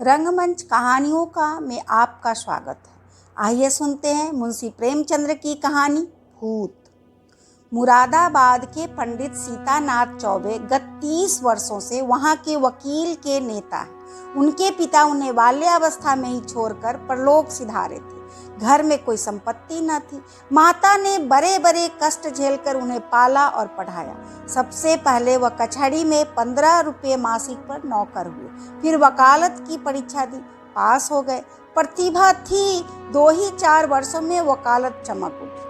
रंगमंच कहानियों का में आपका स्वागत है। आइए सुनते हैं मुंशी प्रेमचंद्र की कहानी भूत। मुरादाबाद के पंडित सीतानाथ चौबे गत 30 वर्षों से वहां के वकील के नेता हैं। उनके पिता उन्हें बाल्यावस्था में ही छोड़कर परलोक सिधारे थे। घर में कोई संपत्ति न थी। माता ने बड़े बड़े कष्ट झेलकर उन्हें पाला और पढ़ाया। सबसे पहले वह कचहरी में 15 रुपये मासिक पर नौकर हुए। फिर वकालत की परीक्षा दी, पास हो गए। प्रतिभा थी, 2 ही 4 वर्षों में वकालत चमक उठी।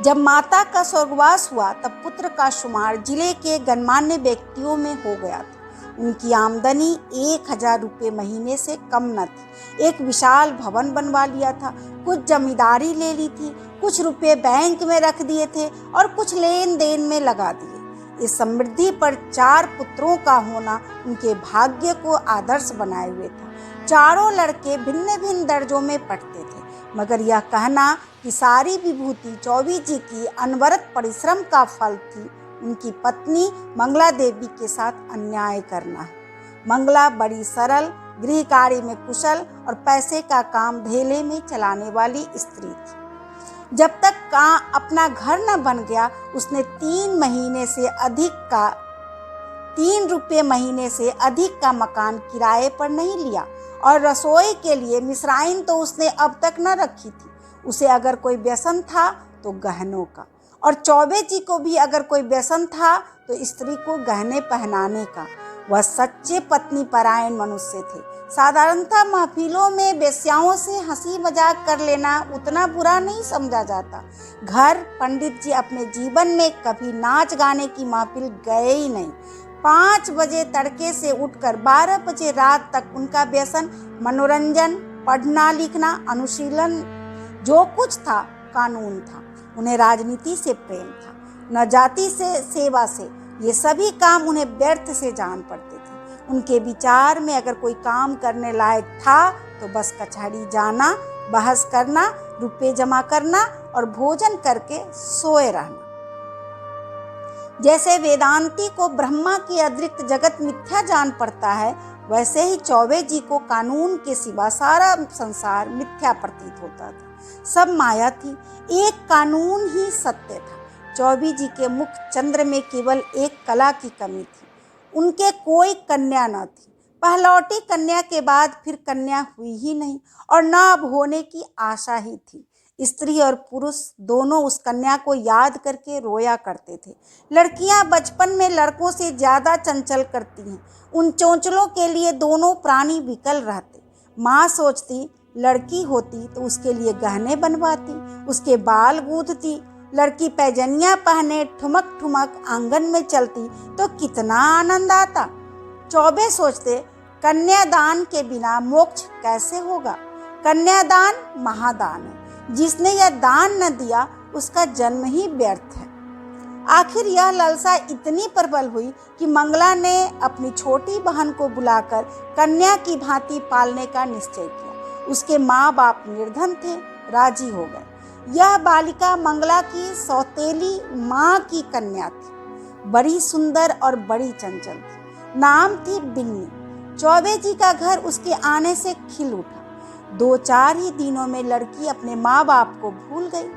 जब माता का स्वर्गवास हुआ तब पुत्र का शुमार जिले के गणमान्य व्यक्तियों में हो गया था। उनकी आमदनी 1000 रुपये महीने से कम न थी। एक विशाल भवन बनवा लिया था, कुछ जमींदारी ले ली थी, कुछ रुपये बैंक में रख दिए थे और कुछ लेन देन में लगा दिए। इस समृद्धि पर 4 पुत्रों का होना उनके भाग्य को आदर्श बनाए हुए था। चारों लड़के भिन्न भिन्न दर्जों में पढ़ते थे, मगर यह कहना कि सारी विभूति चौबे जी की अनवरत परिश्रम का फल थी, उनकी पत्नी मंगला देवी के साथ अन्याय करना है। मंगला बड़ी सरल, गृह कार्य में कुशल और पैसे का काम धेले में चलाने वाली स्त्री थी। जब तक का अपना घर न बन गया, उसने 3 रुपये महीने से अधिक का मकान किराए पर नहीं लिया और रसोई के लिए मिश्राइन तो उसने अब तक न रखी थी। उसे अगर कोई व्यसन था तो गहनों का, और चौबे जी को भी अगर कोई व्यसन था तो स्त्री को गहने पहनाने का। वह सच्चे पत्नी परायण मनुष्य थे। साधारणतः महफिलों में वेश्याओं से हंसी मजाक कर लेना उतना बुरा नहीं समझा जाता। घर पंडित जी अपने जीवन में कभी नाच गाने की महफिल गए ही नहीं। 5 बजे तड़के से उठकर 12 बजे रात तक उनका व्यसन मनोरंजन, पढ़ना लिखना, अनुशीलन, जो कुछ था कानून था। उन्हें राजनीति से प्रेम था, न जाति से, सेवा से। ये सभी काम उन्हें व्यर्थ से जान पड़ते थे। उनके विचार में अगर कोई काम करने लायक था तो बस कचहरी जाना, बहस करना, रुपए जमा करना और भोजन करके सोए रहना। जैसे वेदांती को ब्रह्मा के अतिरिक्त जगत मिथ्या जान पड़ता है, वैसे ही चौबे जी को कानून के सिवा सारा संसार मिथ्या प्रतीत होता था। सब माया थी, एक कानून ही सत्य था। चौबे जी के मुख चंद्र में केवल एक कला की कमी थी, उनके कोई कन्या न थी। पहलौटी कन्या के बाद फिर कन्या हुई ही नहीं और न अब होने की आशा ही थी। स्त्री और पुरुष दोनों उस कन्या को याद करके रोया करते थे। लड़कियां बचपन में लड़कों से ज़्यादा चंचल करती हैं। उन चोंचलों के लिए दोनों प्राणी विकल रहते। माँ सोचती लड़की होती तो उसके लिए गहने बनवाती, उसके बाल गूंथती। लड़की पैजनियाँ पहने ठुमक ठुमक आंगन में चलती तो कितना आनंद आता। चौबे सोचते कन्यादान के बिना मोक्ष कैसे होगा। कन्यादान महादान है, जिसने यह दान न दिया उसका जन्म ही व्यर्थ है। आखिर यह लालसा इतनी प्रबल हुई कि मंगला ने अपनी छोटी बहन को बुलाकर कन्या की भांति पालने का निश्चय किया। उसके माँ बाप निर्धन थे, राजी हो गए। यह बालिका मंगला की सौतेली माँ की कन्या थी। बड़ी सुंदर और बड़ी चंचल थी। नाम थी बिन्नी। चौबे जी का घर उसके आने से खिल उठा। 2-4 ही दिनों में लड़की अपने माँ बाप को भूल गई।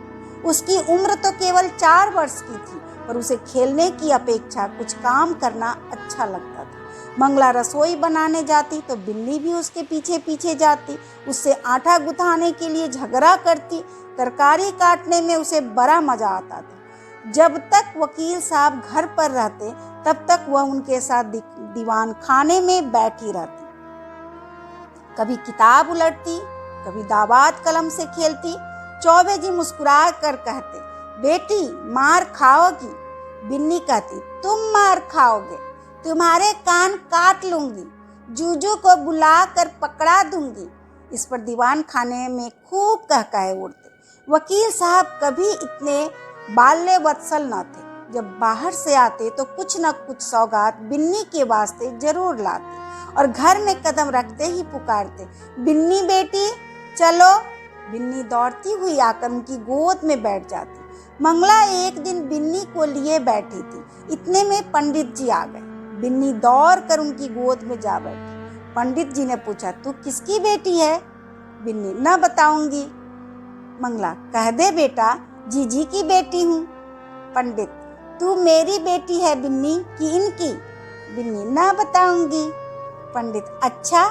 उसकी उम्र तो केवल 4 वर्ष की थी, पर उसे खेलने की अपेक्षा कुछ काम करना अच्छा लगता था। मंगला रसोई बनाने जाती तो बिन्नी भी उसके पीछे पीछे जाती। उससे आटा गुथाने के लिए झगड़ा करती। तरकारी काटने में उसे बड़ा मजा आता था। जब तक वकील साहब घर पर रहते तब तक वह उनके साथ दीवान खाने में बैठी रहती। कभी किताब उलटती, कभी दावात कलम से खेलती। चौबे जी मुस्कुरा कर कहते, बेटी मार खाओगी। बिन्नी कहती, तुम मार खाओगे, तुम्हारे कान काट लूंगी, जूजू को बुला कर पकड़ा दूंगी। इस पर दीवान खाने में खूब कहकहे उड़ते। वकील साहब कभी इतने बाल्य वत्सल न थे। जब बाहर से आते तो कुछ न कुछ सौगात बिन्नी के वास्ते जरूर लाते और घर में कदम रखते ही पुकारते, बिन्नी बेटी चलो। बिन्नी दौड़ती हुई आकर उनकी गोद में बैठ जाती। मंगला एक दिन बिन्नी को लिए बैठी थी, इतने में पंडित जी आ गए। बिन्नी दौड़ कर उनकी गोद में जा बैठी। पंडित जी ने पूछा, तू किसकी बेटी है? बिन्नी, न बताऊंगी। मंगला, कह दे बेटा, जीजी की बेटी हूँ। पंडित, तू मेरी बेटी है बिन्नी कि इनकी? बिन्नी, न बताऊंगी। पंडित, अच्छा,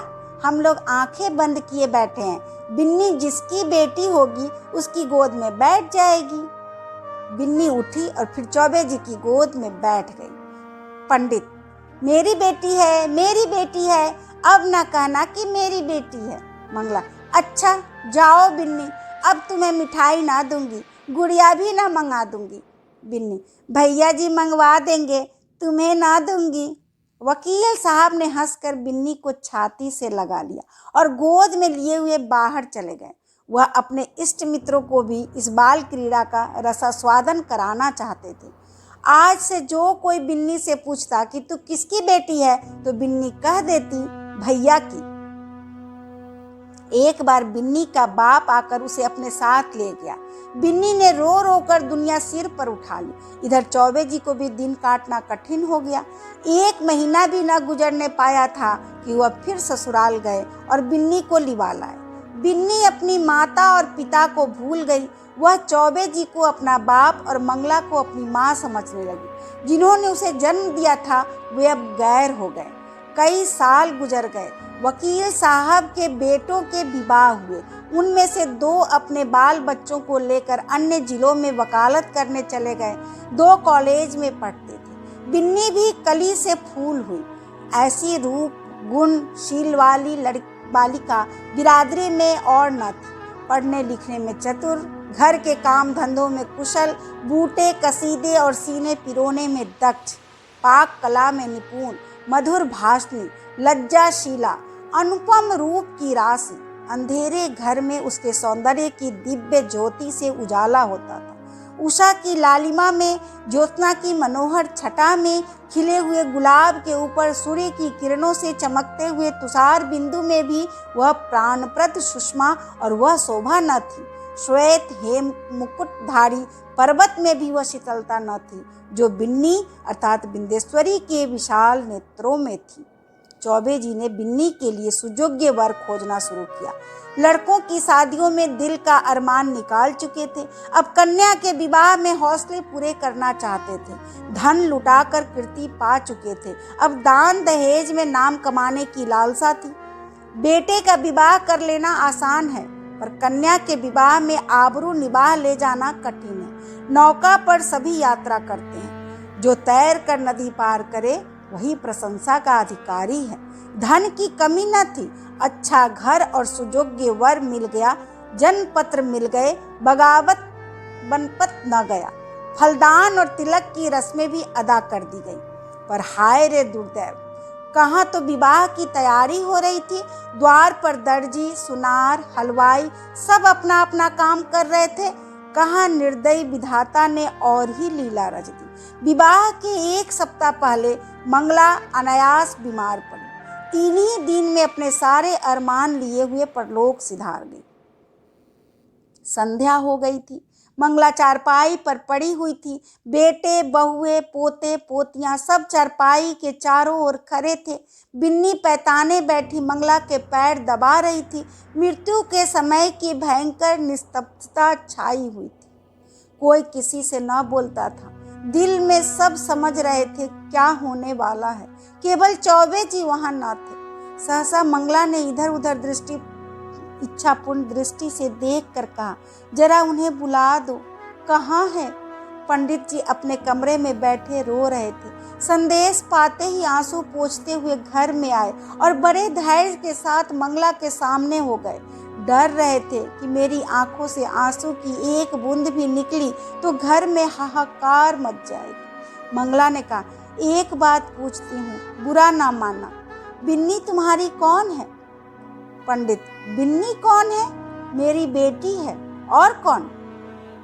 हम लोग आंखें बंद किए बैठे हैं, बिन्नी जिसकी बेटी होगी उसकी गोद में बैठ जाएगी। बिन्नी उठी और फिर चौबे जी की गोद में बैठ गई। पंडित, मेरी बेटी है, मेरी बेटी है, अब ना कहना कि मेरी बेटी है। मंगला, अच्छा, जाओ बिन्नी, अब तुम्हें मिठाई ना दूंगी, गुड़िया भी ना मंगा दूंगी। बिन्नी, भैया जी मंगवा देंगे, तुम्हें ना दूंगी। वकील साहब ने हंसकर बिन्नी को छाती से लगा लिया और गोद में लिए हुए बाहर चले गए। वह अपने इष्ट मित्रों को भी इस बाल क्रीड़ा का रसास्वादन कराना चाहते थे। आज से जो कोई बिन्नी से पूछता कि तू किसकी बेटी है, तो बिन्नी कह देती, भैया की। एक बार बिन्नी का बाप आकर उसे अपने साथ ले गया। बिन्नी ने रो रो कर दुनिया सिर पर उठा ली। इधर चौबे जी को भी दिन काटना कठिन हो गया। 1 महीना भी न गुजरने पाया था कि वह फिर ससुराल गए और बिन्नी को लिवा लाए। बिन्नी अपनी माता और पिता को भूल गई। वह चौबे जी को अपना बाप और मंगला को अपनी माँ समझने लगी। जिन्होंने उसे जन्म दिया था वे अब गैर हो गए। कई साल गुजर गए। वकील साहब के बेटों के विवाह हुए। उनमें से 2 अपने बाल बच्चों को लेकर अन्य जिलों में वकालत करने चले गए। 2 कॉलेज में पढ़ते थे। बिन्नी भी कली से फूल हुई। ऐसी रूप गुण शील वाली बालिका बिरादरी में और न थी। पढ़ने लिखने में चतुर, घर के काम धंधों में कुशल, बूटे कसीदे और सीने पिरोने में दक्ष, पाक कला में निपुण, मधुर भाषणी, लज्जाशीला, अनुपम रूप की राशि। अंधेरे घर में उसके सौंदर्य की दिव्य ज्योति से उजाला होता था। उषा की लालिमा में, ज्योत्सना की मनोहर छटा में, खिले हुए गुलाब के ऊपर सूर्य की किरणों से चमकते हुए तुषार बिंदु में भी वह प्राणप्रद सुषमा और वह शोभा न थी। श्वेत हेम मुकुटधारी पर्वत में भी वह शीतलता न थी जो बिन्नी अर्थात बिंदेश्वरी के विशाल नेत्रों में थी। चौबे जी ने बिन्नी के लिए सुयोग्य वर खोजना शुरू किया। लड़कों की शादियों में दिल का अरमान निकाल चुके थे। अब कन्या के विवाह में हौसले पूरे करना चाहते थे। धन लुटाकर कीर्ति पा चुके थे। अब दान दहेज में नाम कमाने की लालसा थी। बेटे का विवाह कर लेना आसान है, पर कन्या के विवाह में आबरू निभाह ले जाना कठिन है। नौका पर सभी यात्रा करते हैं। जो तैर कर नदी पार करे वही प्रशंसा का अधिकारी है। धन की कमी न थी। अच्छा घर और सुयोग्य वर मिल गया। जन्मपत्र मिल गए। बगावत बनपत न गया। फलदान और तिलक की रस्में भी अदा कर दी गई। पर हाय रे दुर्दैव, कहाँ तो विवाह की तैयारी हो रही थी। द्वार पर दर्जी, सुनार, हलवाई सब अपना अपना काम कर रहे थे। कहाँ निर्दयी विधाता ने और ही लीला रच दी। विवाह के 1 सप्ताह पहले मंगला अनायास बीमार पड़ी। 3 ही दिन में अपने सारे अरमान लिए हुए परलोक सिधार गई। संध्या हो गई थी। मंगला चारपाई पर पड़ी हुई थी। बेटे बहुए पोते पोतियां सब चारपाई के चारों ओर खड़े थे। बिन्नी पैताने बैठी मंगला के पैर दबा रही थी। मृत्यु के समय की भयंकर निस्तब्धता छाई हुई थी। कोई किसी से न बोलता था। दिल में सब समझ रहे थे क्या होने वाला है। केवल चौबे जी वहां न थे। सहसा मंगला ने इधर उधर इच्छापूर्ण दृष्टि से देख कर कहा, जरा उन्हें बुला दो। कहाँ है? पंडित जी अपने कमरे में बैठे रो रहे थे। संदेश पाते ही आंसू पोंछते हुए घर में आए और बड़े धैर्य के साथ मंगला के सामने हो गए। डर रहे थे कि मेरी आंखों से आंसू की एक बूंद भी निकली तो घर में हाहाकार मच जाएगी। मंगला ने कहा, एक बात पूछती हूँ, बुरा ना मानना, बिन्नी तुम्हारी कौन है? पंडित, बिन्नी कौन है? मेरी बेटी है। और कौन?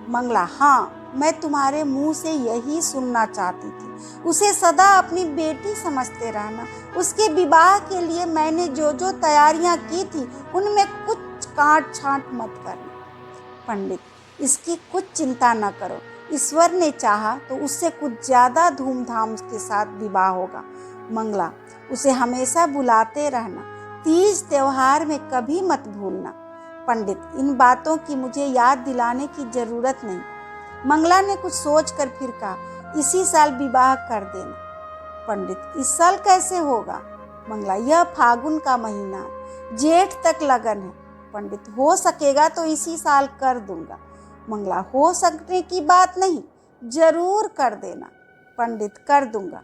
मंगला, हाँ, मैं तुम्हारे मुंह से यही सुनना चाहती थी। उसे सदा अपनी बेटी समझते रहना। उसके विवाह के लिए मैंने जो जो तैयारियां की थी उनमें कुछ काट छांट मत करना। पंडित, इसकी कुछ चिंता न करो। ईश्वर ने चाहा तो उससे कुछ ज्यादा धूमधाम के साथ विवाह होगा। मंगला, उसे हमेशा बुलाते रहना। तीज त्योहार में कभी मत भूलना। पंडित, इन बातों की मुझे याद दिलाने की जरूरत नहीं। मंगला ने कुछ सोचकर फिर कहा, इसी साल विवाह कर देना। पंडित, इस साल कैसे होगा? मंगला, यह फागुन का महीना है, जेठ तक लगन है। पंडित, हो सकेगा तो इसी साल कर दूंगा। मंगला, हो सकने की बात नहीं, जरूर कर देना। पंडित, कर दूंगा।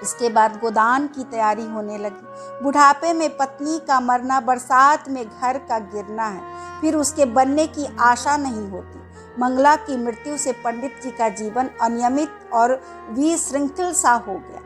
इसके बाद गोदान की तैयारी होने लगी। बुढ़ापे में पत्नी का मरना, बरसात में घर का गिरना है, फिर उसके बनने की आशा नहीं होती। मंगला की मृत्यु से पंडित जी का जीवन अनियमित और विशृंखल सा हो गया।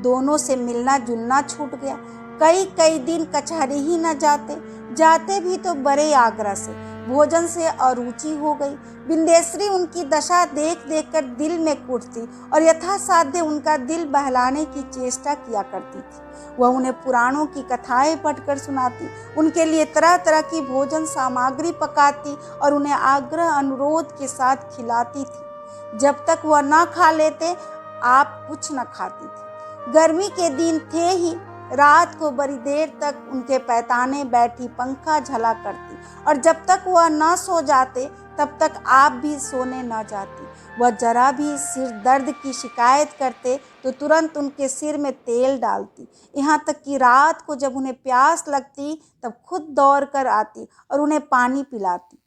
दोनों से मिलना जुलना छूट गया। कई कई दिन कचहरी ही न जाते भी तो बड़े आग्रह से। भोजन से अरुचि हो गई। बिंदेश्वरी उनकी दशा देख देख कर दिल में कुटती और यथासाध्य उनका दिल बहलाने की चेष्टा किया करती थी। वह उन्हें पुराणों की कथाएं पढ़कर सुनाती, उनके लिए तरह तरह की भोजन सामग्री पकाती और उन्हें आग्रह अनुरोध के साथ खिलाती थी। जब तक वह न खा लेते आप कुछ न खाती थी। गर्मी के दिन थे ही, रात को बड़ी देर तक उनके पैताने बैठी पंखा झला करती और जब तक वह न सो जाते तब तक आप भी सोने न जाती। वह जरा भी सिर दर्द की शिकायत करते तो तुरंत उनके सिर में तेल डालती। यहाँ तक कि रात को जब उन्हें प्यास लगती तब खुद दौड़ कर आती और उन्हें पानी पिलाती।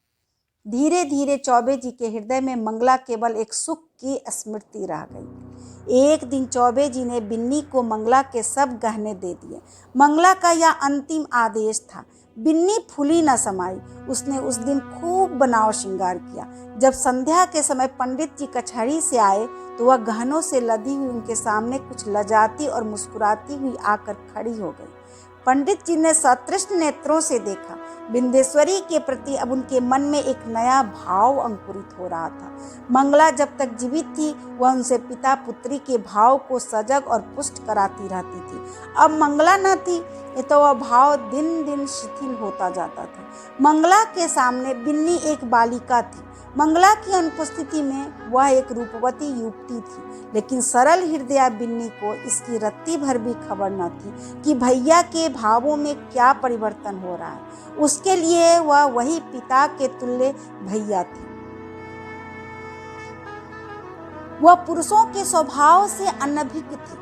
धीरे धीरे चौबे जी के हृदय में मंगला केवल एक सुख की स्मृति रह गई। एक दिन चौबे जी ने बिन्नी को मंगला के सब गहने दे दिए। मंगला का यह अंतिम आदेश था। बिन्नी फूली न समाई। उसने उस दिन खूब बनाव श्रृंगार किया। जब संध्या के समय पंडित जी कचहरी से आए तो वह गहनों से लदी हुई उनके सामने कुछ लजाती और मुस्कुराती हुई आकर खड़ी हो गई। पंडित जी ने सतृष्ण नेत्रों से देखा। बिंदेश्वरी के प्रति अब उनके मन में एक नया भाव अंकुरित हो रहा था। मंगला जब तक जीवित थी वह उनसे पिता पुत्री के भाव को सजग और पुष्ट कराती रहती थी। अब मंगला न थी तो वह भाव दिन दिन शिथिल होता जाता था। मंगला के सामने बिन्नी एक बालिका थी। मंगला की अनुपस्थिति में वह एक रूपवती युवती थी, लेकिन सरल हृदय बिन्नी को इसकी रत्ती भर भी खबर न थी कि भैया के भावों में क्या परिवर्तन हो रहा है। उसके लिए वह वही पिता के तुल्य भैया थी। वह पुरुषों के स्वभाव से अनभिज्ञ थी।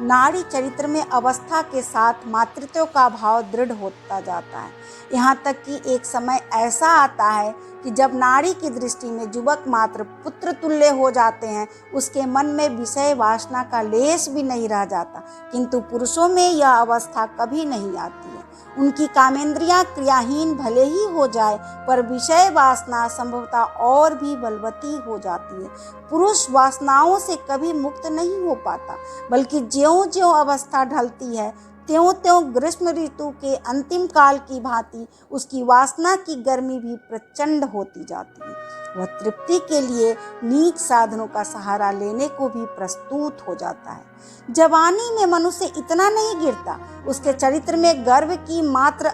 नारी चरित्र में अवस्था के साथ मातृत्व का भाव दृढ़ होता जाता है। यहाँ तक कि एक समय ऐसा आता है कि जब नारी की दृष्टि में युवक मात्र पुत्र तुल्य हो जाते हैं, उसके मन में विषय वासना का लेश भी नहीं रह जाता। किंतु पुरुषों में यह अवस्था कभी नहीं आती है। उनकी कामेंद्रियां क्रियाहीन भले ही हो जाए, पर विषय वासना संभवतः और भी बलवती हो जाती है। पुरुष वासनाओं से कभी मुक्त नहीं हो पाता, बल्कि ज्यों-ज्यों अवस्था ढलती है त्यों-त्यों ग्रीष्म ऋतु के अंतिम काल की भांति उसकी वासना की गर्मी भी प्रचंड होती जाती है। वह तृप्ति के लिए नीच साधनों का सहारा लेने को भी प्रस्तुत हो जाता है। जवानी में मनुष्य इतना नहीं गिरता, उसके चरित्र में गर्व की मात्रा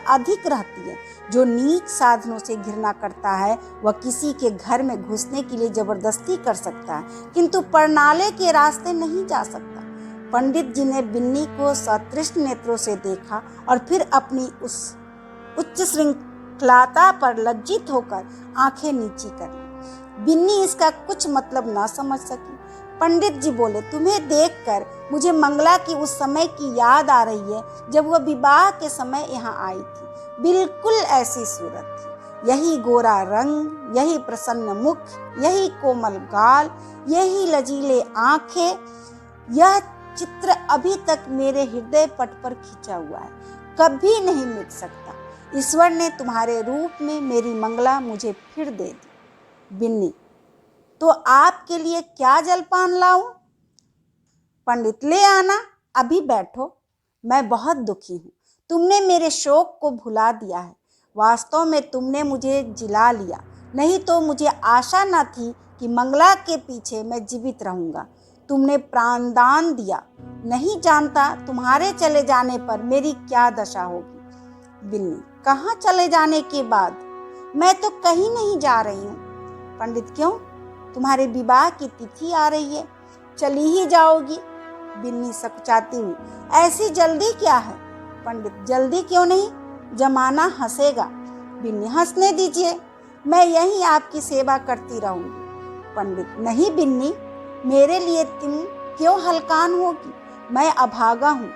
अधिक रहती है। जो नीच साधनों से घृणा करता है वह किसी के घर में घुसने के लिए जबरदस्ती कर सकता है, किंतु परनाले के रास्ते नहीं जा सकता। पंडित जी ने बिन्नी को सतृष्ण नेत्रों से देखा और फिर अपनी उस उच्च श्रृंखलाता पर लज्जित होकर आंखें नीची कर ली। बिन्नी इसका कुछ मतलब न समझ सकी। पंडित जी बोले, तुम्हें देखकर मुझे मंगला की उस समय की याद आ रही है जब वह विवाह के समय यहाँ आई थी। बिल्कुल ऐसी सूरत थी, यही गोरा रंग, यही प्रसन्न मुख, यही कोमल गाल, यही लजीले आंखें। यह चित्र अभी तक मेरे हृदय पट पर खिंचा हुआ है, कभी नहीं मिट सकता। ईश्वर ने तुम्हारे रूप में मेरी मंगला मुझे फिर दे दी। बिन्नी, तो आपके लिए क्या जलपान लाऊं? पंडित, ले आना, अभी बैठो। मैं बहुत दुखी हूँ। तुमने मेरे शोक को भुला दिया है। वास्तव में तुमने मुझे जिला लिया, नहीं तो मुझे आशा न थी कि मंगला के पीछे मैं जीवित रहूंगा। तुमने प्राणदान दिया, नहीं जानता तुम्हारे चले जाने पर मेरी क्या दशा होगी। बिन्नी, कहाँ चले जाने के बाद? मैं तो कहीं नहीं जा रही हूँ। पंडित, क्यों? तुम्हारे विवाह की तिथि आ रही है, चली ही जाओगी। बिन्नी सकुचाती हुई। ऐसी जल्दी क्या है? पंडित, जल्दी क्यों नहीं, जमाना हंसेगा। बिन्नी, हंसने दीजिए, मैं यहीं आपकी सेवा करती रहूंगी। पंडित, नहीं बिन्नी, मेरे लिए तुम क्यों हलकान होगी? मैं अभागा हूँ,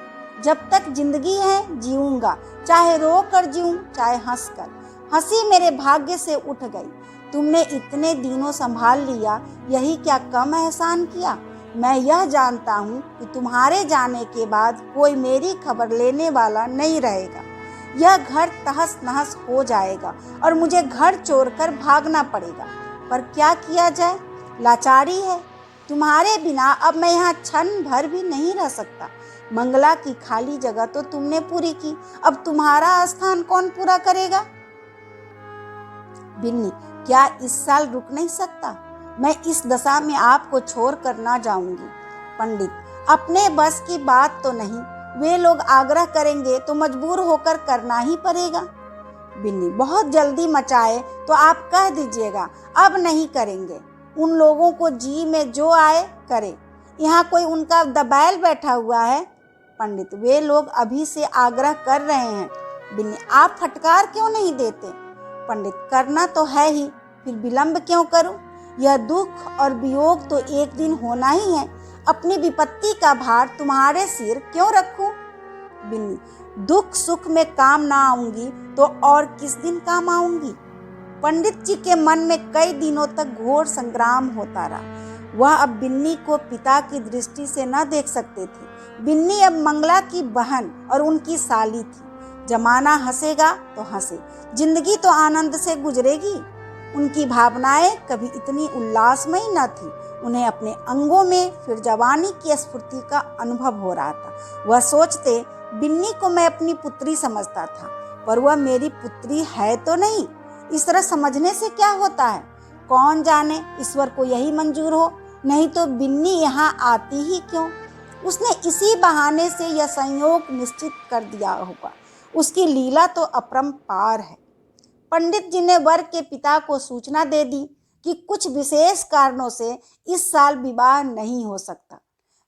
जब तक जिंदगी है जीऊंगा, चाहे रो कर जीऊं चाहे हंस कर। हंसी मेरे भाग्य से उठ गई। तुमने इतने दिनों संभाल लिया, यही क्या कम एहसान किया? मैं यह जानता हूँ कि तुम्हारे जाने के बाद कोई मेरी खबर लेने वाला नहीं रहेगा। यह घर तहस नहस हो जाएगा और मुझे घर छोड़कर भागना पड़ेगा। पर क्या किया जाए, लाचारी है। तुम्हारे बिना अब मैं यहाँ क्षण भर भी नहीं रह सकता। मंगला की खाली जगह तो तुमने पूरी की, अब तुम्हारा स्थान कौन पूरा करेगा? बिन्नी, क्या इस साल रुक नहीं सकता? मैं इस दशा में आपको छोड़ कर ना जाऊंगी। पंडित, अपने बस की बात तो नहीं, वे लोग आग्रह करेंगे तो मजबूर होकर करना ही पड़ेगा। बिन्नी, बहुत जल्दी मचाए तो आप कह दीजिएगा, अब नहीं करेंगे। उन लोगों को जी में जो आए करे, यहाँ कोई उनका दबाएल बैठा हुआ है। पंडित, वे लोग अभी से आग्रह कर रहे हैं। बिन्नी, आप फटकार क्यों नहीं देते? पंडित, करना तो है ही, फिर विलंब क्यों करूं? यह दुख और वियोग तो एक दिन होना ही है। अपनी विपत्ति का भार तुम्हारे सिर क्यों रखूं? बिन्नी, दुख सुख में काम ना आऊंगी तो और किस दिन काम आऊंगी? पंडित जी के मन में कई दिनों तक घोर संग्राम होता रहा। वह अब बिन्नी को पिता की दृष्टि से न देख सकते थे। बिन्नी अब मंगला की बहन और उनकी साली थी। जमाना हंसेगा तो हंसे, जिंदगी तो आनंद से गुजरेगी। उनकी भावनाएं कभी इतनी उल्लासमयी न थी। उन्हें अपने अंगों में फिर जवानी की स्फूर्ति का अनुभव हो रहा था। वह सोचते, बिन्नी को मैं अपनी पुत्री समझता था, पर वह मेरी पुत्री है तो नहीं। इस तरह समझने से क्या होता है? कौन जाने ईश्वर को यही मंजूर हो, नहीं तो बिन्नी यहाँ आती ही क्यों? उसने इसी बहाने से यह संयोग निश्चित कर दिया होगा। उसकी लीला तो अपरंपार है। पंडित जी ने वर के पिता को सूचना दे दी कि कुछ विशेष कारणों से इस साल विवाह नहीं हो सकता।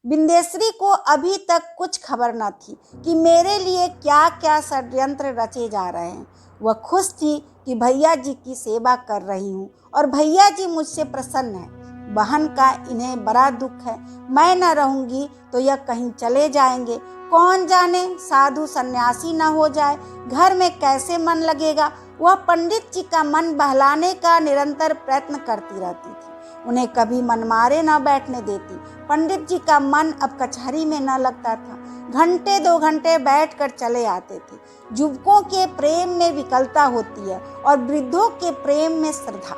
बिंदेश्वरी को अभी तक कुछ खबर न थी कि मेरे लिए क्या क्या षड्यंत्र रचे जा रहे हैं। वह खुश थी कि भैया जी की सेवा कर रही हूँ और भैया जी मुझसे प्रसन्न हैं। बहन का इन्हें बड़ा दुख है। मैं न रहूंगी तो यह कहीं चले जाएंगे। कौन जाने साधु सन्यासी न हो जाए, घर में कैसे मन लगेगा। वह पंडित जी का मन बहलाने का निरंतर प्रयत्न करती रहती थी। उन्हें कभी मनमारे न बैठने देती। पंडित जी का मन अब कचहरी में न लगता था। घंटे 2 घंटे बैठकर चले आते थे। युवकों के प्रेम में विकलता होती है और वृद्धों के प्रेम में श्रद्धा।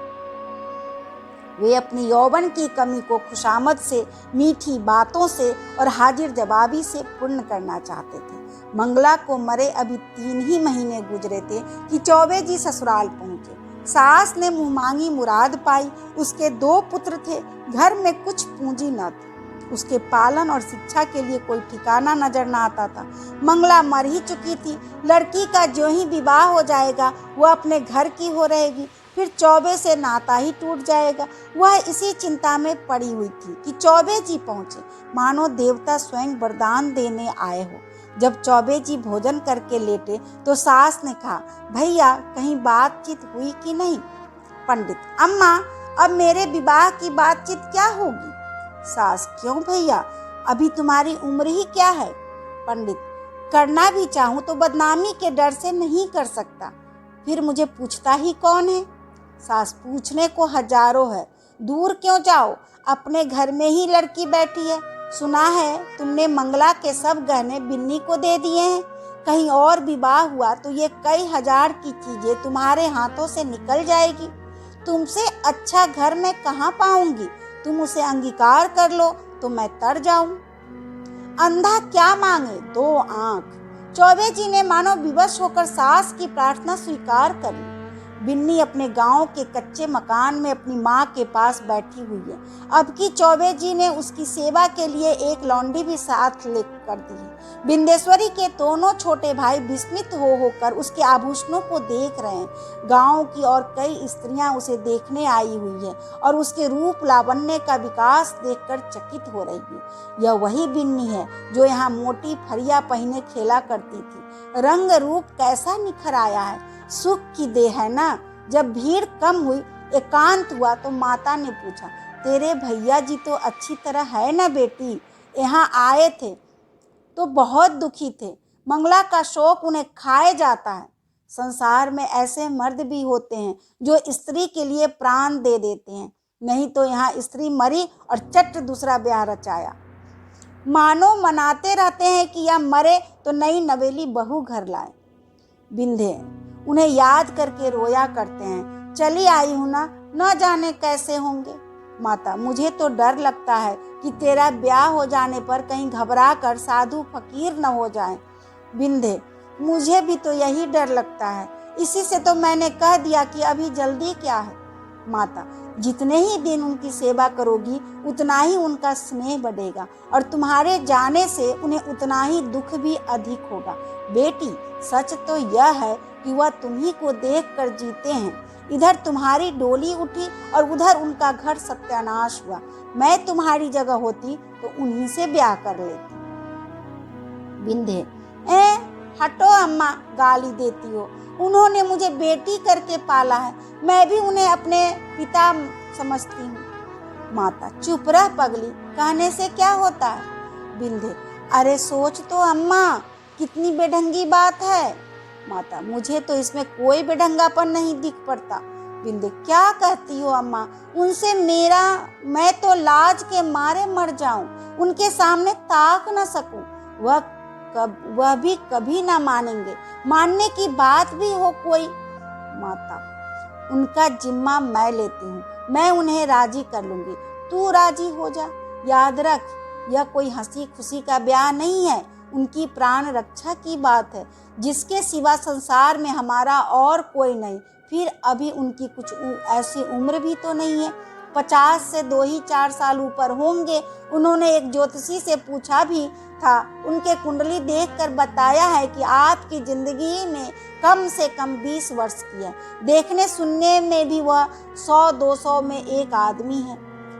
वे अपनी यौवन की कमी को खुशामद से, मीठी बातों से और हाजिर जवाबी से पूर्ण करना चाहते थे। मंगला को मरे अभी 3 ही महीने गुजरे थे कि चौबे जी ससुराल पहुंचे। सास ने मुँह मांगी मुराद पाई। उसके 2 पुत्र थे। घर में कुछ पूंजी न थी। उसके पालन और शिक्षा के लिए कोई ठिकाना नजर न आता था। मंगला मर ही चुकी थी। लड़की का जो ही विवाह हो जाएगा वह अपने घर की हो रहेगी, फिर चौबे से नाता ही टूट जाएगा। वह इसी चिंता में पड़ी हुई थी कि चौबे जी पहुंचे, मानो देवता स्वयं वरदान देने आए हो। जब चौबे जी भोजन करके लेटे तो सास ने कहा, भैया कहीं बातचीत हुई कि नहीं? पंडित, अम्मा अब मेरे विवाह की बातचीत क्या होगी? सास, क्यों भैया, अभी तुम्हारी उम्र ही क्या है? पंडित, करना भी चाहूँ तो बदनामी के डर से नहीं कर सकता। फिर मुझे पूछता ही कौन है? सास, पूछने को हजारों है, दूर क्यों जाओ, अपने घर में ही लड़की बैठी है। सुना है तुमने मंगला के सब गहने बिन्नी को दे दिए हैं। कहीं और विवाह हुआ तो ये कई हजार की चीजें तुम्हारे हाथों से निकल जाएगी। तुमसे अच्छा घर में कहाँ पाऊंगी? तुम उसे अंगीकार कर लो तो मैं तर जाऊं। अंधा क्या मांगे 2 आंख। चौबे जी ने मानो विवश होकर सास की प्रार्थना स्वीकार कर ली। बिन्नी अपने गांव के कच्चे मकान में अपनी माँ के पास बैठी हुई है। अब की चौबे जी ने उसकी सेवा के लिए एक लौंडी भी साथ कर दी है। बिंदेश्वरी के दोनों छोटे भाई विस्मित होकर उसके आभूषणों को देख रहे हैं। गांव की और कई स्त्रियां उसे देखने आई हुई है और उसके रूप लावण्य का विकास देखकर चकित हो रही है। यह वही बिन्नी है जो यहाँ मोटी फरिया पहने खेला करती थी। रंग रूप कैसा निखर आया है, सुख की देह है ना। जब भीड़ कम हुई, एकांत हुआ तो माता ने पूछा, तेरे भैया जी तो अच्छी तरह है ना बेटी? यहाँ आए थे तो बहुत दुखी थे। मंगला का शौक उन्हें खाए जाता है। संसार में ऐसे मर्द भी होते हैं जो स्त्री के लिए प्राण दे देते हैं। नहीं तो यहाँ स्त्री मरी और चट दूसरा ब्याह रचाया। मानो मनाते रहते हैं कि यह मरे तो नई नवेली बहू घर लाए। बिंधे उन्हें याद करके रोया करते हैं। चली आई हूं ना, न जाने कैसे होंगे। माता, मुझे तो डर लगता है कि तेरा ब्याह हो जाने पर कहीं घबरा कर साधु फकीर न हो जाए। बिंधे, मुझे भी तो यही डर लगता है, इसी से तो मैंने कह दिया कि अभी जल्दी क्या है। माता, जितने ही दिन उनकी सेवा करोगी उतना ही उनका स्नेह बढ़ेगा और तुम्हारे जाने से उन्हें उतना ही दुख भी अधिक होगा। बेटी, सच तो यह है कि वह तुम्ही को देख कर जीते हैं। इधर तुम्हारी डोली उठी और उधर उनका घर सत्यानाश हुआ। मैं तुम्हारी जगह होती तो उन्हीं से ब्याह कर लेती। बिंधे, हटो अम्मा, गाली देती हो। उन्होंने मुझे बेटी करके पाला है, मैं भी उन्हें अपने पिता समझती हूँ। माता, चुप रह पगली, कहने से क्या होता है। बिंधे, अरे सोच तो अम्मा, कितनी बेढंगी बात है। माता, मुझे तो इसमें कोई बेढंगापन नहीं दिख पड़ता। बिंधे, क्या कहती हो अम्मा? उनसे मैं तो लाज के मारे मर जाऊं, उनके सामने ताक न सकूं। वह भी कभी ना मानेंगे, मानने की बात भी हो कोई। माता, उनका जिम्मा मैं लेती हूँ, मैं उन्हें राजी कर लूंगी, तू राजी हो जा। याद रख, यह कोई हंसी खुशी का ब्याह नहीं है, उनकी प्राण रक्षा की बात है, जिसके सिवा संसार में हमारा और कोई नहीं। फिर अभी उनकी कुछ ऐसी उम्र भी तो नहीं है, 50 से 2 ही 4 साल ऊपर होंगे। उन्होंने एक ज्योतिषी से पूछा भी था, उनके कुंडली देखकर बताया है कि आपकी जिंदगी में कम से कम 20 वर्ष की है। देखने सुनने में भी वह 100-200 में एक आदमी है।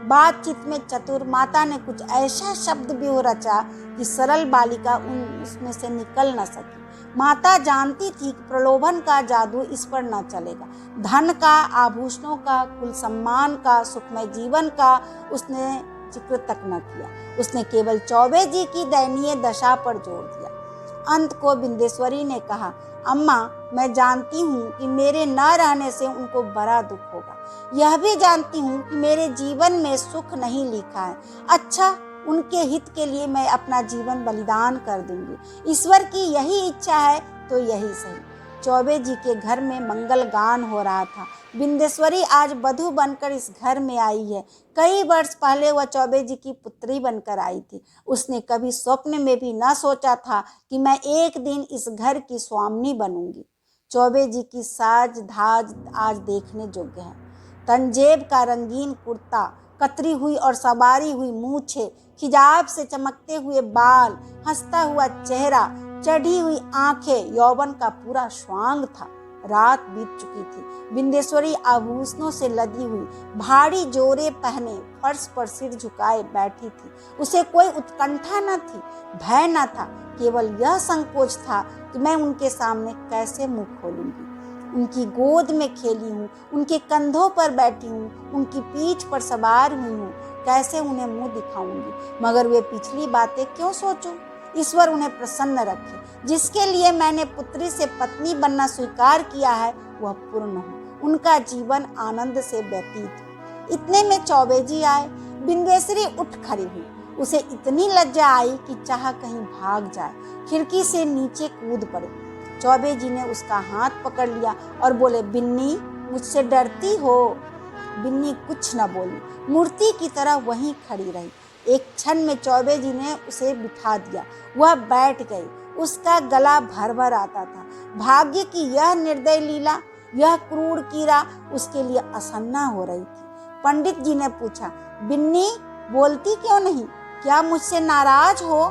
बातचीत में चतुर, माता ने कुछ ऐसा शब्द भी हो रचा कि सरल बालिका उसमें से निकल न सकी। माता जानती थी कि प्रलोभन का जादू इस पर न चलेगा। धन का, आभूषणों का, कुल सम्मान का, सुखमय जीवन का उसने जिक्र तक न किया। उसने केवल चौबे जी की दयनीय दशा पर जोर दिया। अंत को बिंदेश्वरी ने कहा, अम्मा, मैं जानती हूँ कि मेरे न रहने से उनको बड़ा दुख होगा। यह भी जानती हूँ कि मेरे जीवन में सुख नहीं लिखा है। अच्छा, उनके हित के लिए मैं अपना जीवन बलिदान कर दूंगी। ईश्वर की यही इच्छा है तो यही सही। चौबे जी के घर में मंगल गान हो रहा था। बिंदेश्वरी आज वधू बनकर इस घर में आई है। कई वर्ष पहले वह चौबे जी की पुत्री बनकर आई थी। उसने कभी स्वप्न में भी न सोचा था कि मैं एक दिन इस घर की स्वामिनी बनूंगी। चौबे जी की साज धाज आज देखने योग्य है। तंजेब का रंगीन कुर्ता, कतरी हुई और सवारी हुई मूछें, हिजाब से चमकते हुए बाल, हंसता हुआ चेहरा, चढ़ी हुई आंखें, यौवन का पूरा स्वांग था। रात बीत चुकी थी। बिंदेश्वरी आभूषणों से लदी हुई, भारी जोरे पहने फर्श पर सिर झुकाए बैठी थी। उसे कोई उत्कंठा न थी, भय न था, केवल यह संकोच था कि मैं उनके सामने कैसे मुंह खोलूंगी। उनकी गोद में खेली हूँ, उनके कंधों पर बैठी हूँ, उनकी पीठ पर सवार हुई हूँ, कैसे उन्हें मुंह दिखाऊंगी। मगर वे पिछली बातें क्यों सोचूं? ईश्वर उन्हें प्रसन्न रखे। जिसके लिए मैंने पुत्री से पत्नी बनना स्वीकार किया है वह पूर्ण हो, उनका जीवन आनंद से व्यतीत हो। इतने में चौबे जी आए। बिंदेश्वरी उठ खड़ी हुई। उसे इतनी लज्जा आई कि चाह कहीं भाग जाए, खिड़की से नीचे कूद पड़े। चौबे जी ने उसका हाथ पकड़ लिया और बोले, बिन्नी, मुझसे डरती हो? बिन्नी कुछ न बोली, मूर्ति की तरह वहीं खड़ी रही। एक क्षण में चौबे जी ने उसे बिठा दिया। वह बैठ गई। उसका गला भर भर आता था। भाग्य की यह निर्दय लीला, यह क्रूर कीड़ा उसके लिए असन्ना हो रही थी। पंडित जी ने पूछा, बिन्नी, बोलती क्यों नहीं? क्या मुझसे नाराज हो?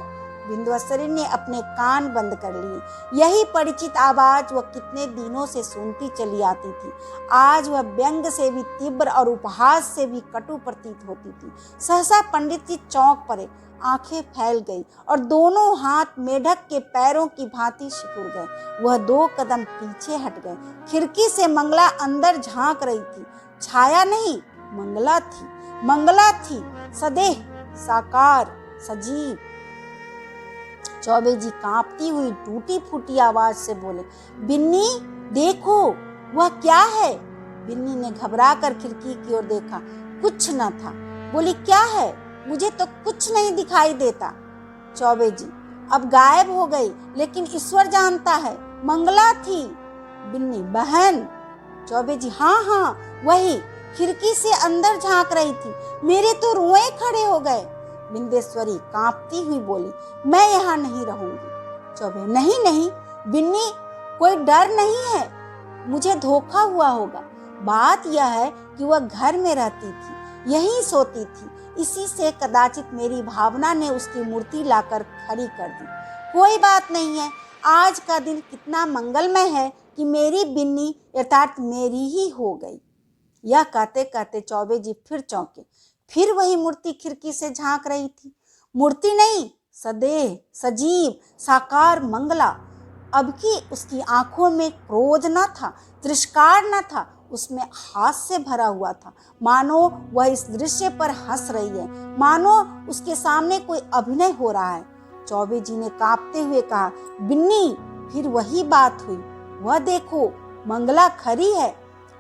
बिंदुवसरी ने अपने कान बंद कर लिए। यही परिचित आवाज वह कितने दिनों से सुनती चली आती थी। आज वह व्यंग से भी तीव्र और उपहास से भी कटु प्रतीत होती थी। सहसा पंडित जी चौंक पड़े, आंखें फैल गई और दोनों हाथ मेढक के पैरों की भांति सिकुड़ गए। वह 2 कदम पीछे हट गए। खिड़की से मंगला अंदर झांक रही थी। छाया नहीं, मंगला थी। मंगला थी, सदेह, साकार, सजीव। चौबे जी कांपती हुई टूटी फूटी आवाज से बोले, बिन्नी देखो, वह क्या है? बिन्नी ने घबरा कर खिड़की की ओर देखा, कुछ न था। बोली, क्या है? मुझे तो कुछ नहीं दिखाई देता। चौबे जी, अब गायब हो गई, लेकिन ईश्वर जानता है, मंगला थी। बिन्नी, बहन। चौबे जी, हाँ हाँ वही, खिड़की से अंदर झांक रही थी। मेरे तो रुएं खड़े हो गए। बिंदेश्वरी कांपती हुई बोली, मैं यहाँ नहीं रहूंगी। चौबे, नहीं नहीं बिन्नी, कोई डर नहीं है, मुझे धोखा हुआ होगा। बात यह है कि वह घर में रहती थी, यहीं सोती थी, इसी से कदाचित मेरी भावना ने उसकी मूर्ति लाकर खड़ी कर दी। कोई बात नहीं है, आज का दिन कितना मंगलमय है कि मेरी बिन्नी यथार्थ मेरी ही हो गई। यह कहते कहते चौबे जी फिर चौंके। फिर वही मूर्ति खिड़की से झांक रही थी। मूर्ति नहीं, सदेह, सजीव, साकार मंगला। अब की उसकी आंखों में क्रोध न था, तिरस्कार न था, उसमें हास्य भरा हुआ था। मानो वह इस दृश्य पर हंस रही है, मानो उसके सामने कोई अभिनय हो रहा है। चौबे जी ने कांपते हुए कहा, बिन्नी, फिर वही बात हुई, वह देखो, मंगला खरी है।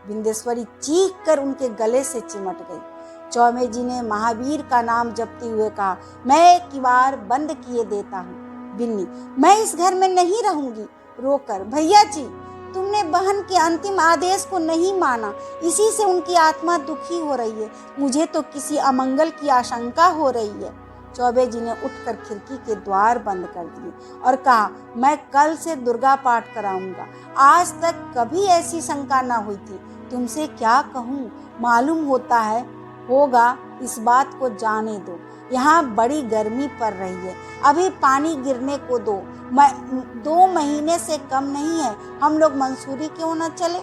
बिंदेश्वरी चीख कर उनके गले से चिमट गई। चौबे जी ने महावीर का नाम जपते हुए कहा, मैं किवाड़ बंद किए देता हूँ। बिन्नी, मैं इस घर में नहीं रहूंगी। रोकर, भैया जी, तुमने बहन के अंतिम आदेश को नहीं माना, इसी से उनकी आत्मा दुखी हो रही है। मुझे तो किसी अमंगल की आशंका हो रही है। चौबे जी ने उठकर खिड़की के द्वार बंद कर दिए और कहा, मैं कल से दुर्गा पाठ कराऊंगा। आज तक कभी ऐसी शंका न हुई थी। तुमसे क्या कहूँ, मालूम होता है होगा, इस बात को जाने दो। यहाँ बड़ी गर्मी पड़ रही है, अभी पानी गिरने को दो। 2 महीने से कम नहीं है, हम लोग मंसूरी क्यों न चले?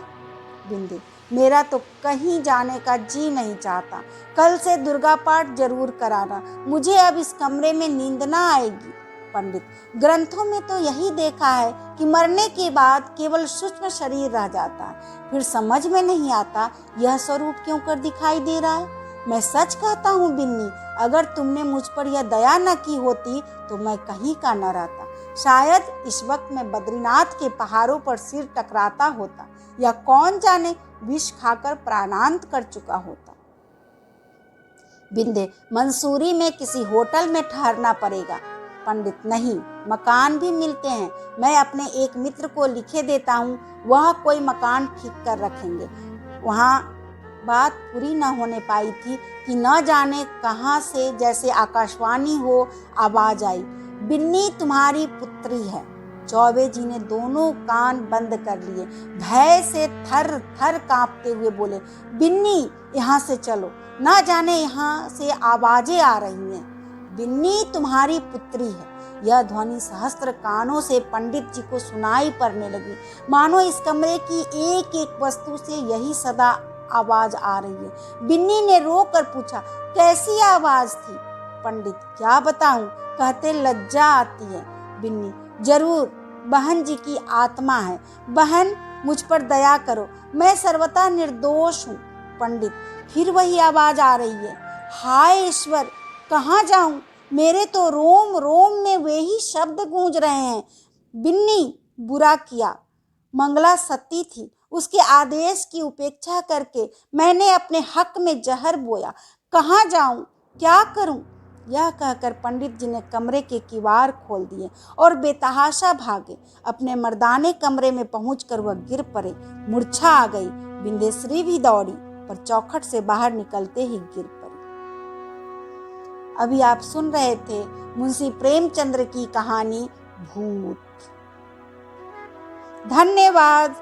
बिंदी, मेरा तो कहीं जाने का जी नहीं चाहता। कल से दुर्गा पाठ जरूर कराना, मुझे अब इस कमरे में नींद ना आएगी। पंडित, ग्रंथों में तो यही देखा है कि मरने के बाद केवल सूक्ष्म शरीर रह जाता है, फिर समझ में नहीं आता यह स्वरूप क्यों कर दिखाई दे रहा है। मैं सच कहता हूँ बिन्नी, अगर तुमने मुझ पर यह दया न की होती तो मैं कहीं का न रहता। शायद इस वक्त मैं बद्रीनाथ के पहाड़ों पर सिर टकराता होता, या कौन जाने विष खाकर प्राणांत कर चुका होता। बिंदे, मंसूरी में किसी होटल में ठहरना पड़ेगा। पंडित, नहीं, मकान भी मिलते हैं, मैं अपने एक मित्र को लिखे देता हूँ, वह कोई मकान ठीक कर रखेंगे। वहाँ बात पूरी न होने पाई थी कि न जाने कहाँ से जैसे आकाशवाणी हो आवाज आई, बिन्नी तुम्हारी पुत्री है। चौबे जी ने दोनों कान बंद कर लिए, भय से थर थर कांपते हुए बोले, बिन्नी, यहाँ से चलो, ना जाने यहाँ से आवाजें आ रही हैं। बिन्नी तुम्हारी पुत्री है। यह ध्वनि सहस्त्र कानों से पंडित जी को सुनाई पड़ने लगी, मानो इस कमरे की एक एक वस्तु से यही सदा आवाज आ रही है। बिन्नी ने रो कर पूछा, कैसी आवाज थी? पंडित, क्या बताऊं, कहते लज्जा आती है। बिन्नी, जरूर बहन जी की आत्मा है। बहन, मुझ पर दया करो, मैं सर्वथा निर्दोष हूँ। पंडित, फिर वही आवाज आ रही है, हाय ईश्वर, कहाँ जाऊं? मेरे तो रोम रोम में वे ही शब्द गूंज रहे हैं। बिन्नी, बुरा किया, मंगला सती थी, उसके आदेश की उपेक्षा करके मैंने अपने हक में जहर बोया। कहाँ जाऊं, क्या करूं? यह कहकर पंडित जी ने कमरे के किवाड़ खोल दिए और बेतहाशा भागे। अपने मर्दाने कमरे में पहुंचकर वह गिर पड़े, मूर्छा आ गई। बिंदेश्वरी भी दौड़ी, पर चौखट से बाहर निकलते ही गिर पड़ी। अभी आप सुन रहे थे मुंशी प्रेमचंद्र की कहानी भूत। धन्यवाद।